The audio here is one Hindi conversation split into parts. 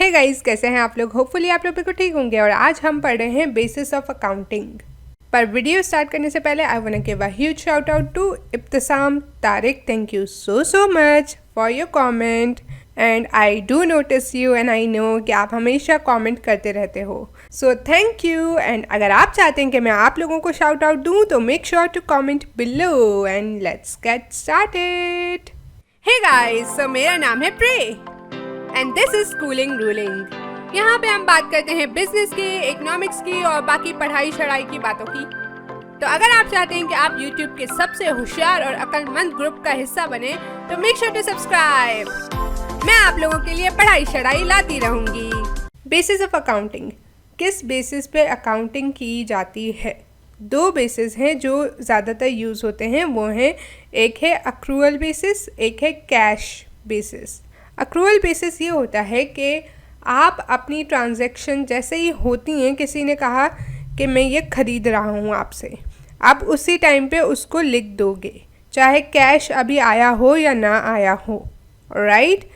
हे गाइस, कैसे हैं आप लोग? होपफुली आप लोग बिल्कुल ठीक होंगे। और आज हम पढ़ रहे हैं बेसिस ऑफ अकाउंटिंग। पर वीडियो स्टार्ट करने से पहले I want to give a huge shout out to Ibtisam Tariq. Thank you so much for your comment and I do notice you and I know कि आप हमेशा कमेंट करते रहते हो, सो थैंक यू। एंड अगर आप चाहते हैं कि मैं आप लोगों को शाउट आउट दूँ तो make sure to comment below and let's get started. Hey guys, so मेरा नाम है प्रे and this is schooling ruling. यहाँ पे हम बात करते हैं बिजनेस की, इकोनॉमिक्स की और बाकी पढ़ाई शढ़ाई की बातों की। तो अगर आप चाहते हैं कि आप YouTube के सबसे होशियार और अक्लमंद ग्रुप का हिस्सा बने तो मेक श्योर टू सब्सक्राइब। मैं आप लोगों के लिए पढ़ाई शढ़ाई लाती रहूंगी। बेसिस ऑफ अकाउंटिंग, किस बेसिस पे अकाउंटिंग की जाती है? दो बेसिस हैं जो ज़्यादातर यूज़ होते हैं, वो हैं एक है अक्रूअल बेसिस, एक है कैश बेसिस। अक्रूअल बेसिस ये होता है कि आप अपनी ट्रांजैक्शन जैसे ही होती हैं, किसी ने कहा कि मैं ये ख़रीद रहा हूँ आपसे, आप उसी टाइम पे उसको लिख दोगे, चाहे कैश अभी आया हो या ना आया हो, राइट।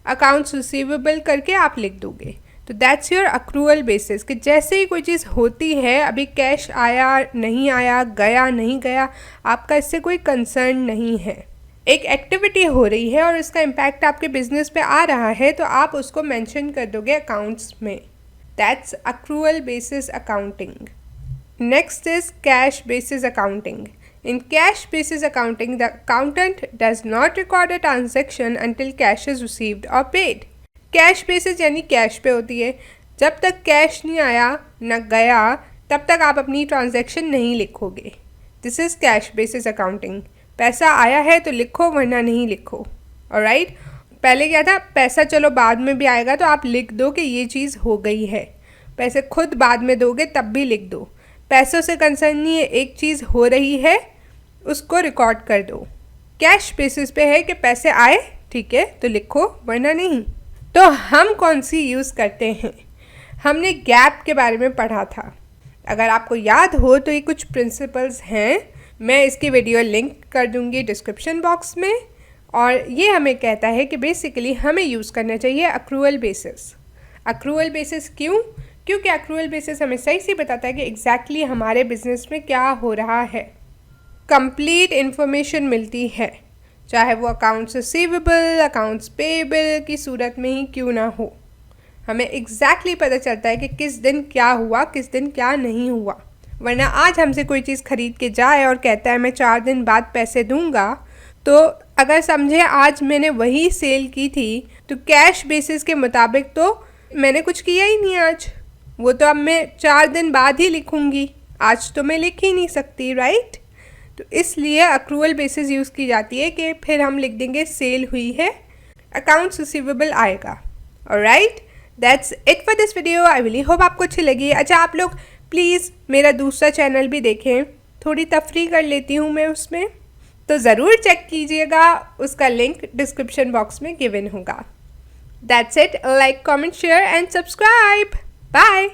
अकाउंट्स रिसीवेबल करके आप लिख दोगे। तो दैट्स योर अक्रूअल बेसिस कि जैसे ही कोई चीज़ होती है, अभी कैश आया नहीं आया, गया नहीं गया, आपका इससे कोई कंसर्न नहीं है। एक एक्टिविटी हो रही है और इसका इम्पैक्ट आपके बिजनेस पे आ रहा है तो आप उसको मेंशन कर दोगे अकाउंट्स में। That's accrual basis accounting. Next is cash basis accounting. In cash basis accounting the accountant does not record a transaction until cash is received और पेड। कैश बेसिस यानी कैश पे होती है, जब तक कैश नहीं आया न गया तब तक आप अपनी ट्रांजेक्शन नहीं लिखोगे। This is cash basis accounting. पैसा आया है तो लिखो वरना नहीं लिखो, ऑलराइट। पहले क्या था, पैसा चलो बाद में भी आएगा तो आप लिख दो कि ये चीज़ हो गई है। पैसे खुद बाद में दोगे तब भी लिख दो। पैसों से कंसर्न नहीं है, एक चीज़ हो रही है उसको रिकॉर्ड कर दो। कैश बेसिस पे है कि पैसे आए ठीक है तो लिखो वरना नहीं। तो हम कौन सी यूज़ करते हैं? हमने गैप के बारे में पढ़ा था। अगर आपको याद हो तो ये कुछ प्रिंसिपल्स हैं, मैं इसकी वीडियो लिंक कर दूंगी डिस्क्रिप्शन बॉक्स में। और ये हमें कहता है कि बेसिकली हमें यूज़ करना चाहिए अक्रूअल बेसिस। अक्रूअल बेसिस क्यों? क्योंकि अक्रूअल बेसिस हमें सही से बताता है कि एग्जैक्टली हमारे बिजनेस में क्या हो रहा है। कंप्लीट इन्फॉर्मेशन मिलती है, चाहे वो अकाउंट्स रिसीवेबल, अकाउंट्स पेएबल की सूरत में ही क्यों ना हो। हमें एग्जैक्टली पता चलता है कि किस दिन क्या हुआ, किस दिन क्या नहीं हुआ। वरना आज हमसे कोई चीज़ खरीद के जाए और कहता है मैं 4 दिन बाद पैसे दूंगा, तो अगर समझे आज मैंने वही सेल की थी तो कैश बेसिस के मुताबिक तो मैंने कुछ किया ही नहीं आज, वो तो अब मैं 4 दिन बाद ही लिखूंगी, आज तो मैं लिख ही नहीं सकती, राइट। तो इसलिए अक्रूअल बेसिस यूज़ की जाती है कि फिर हम लिख देंगे सेल हुई है, अकाउंट्स रिसीवेबल आएगा, alright. That's it for this video. I really hope आपको अच्छी लगी। अच्छा, आप लोग प्लीज़ मेरा दूसरा चैनल भी देखें, थोड़ी तफरी कर लेती हूँ मैं उसमें, तो ज़रूर चेक कीजिएगा, उसका लिंक डिस्क्रिप्शन बॉक्स में गिवन होगा। That's it. Like, comment, share and subscribe. Bye.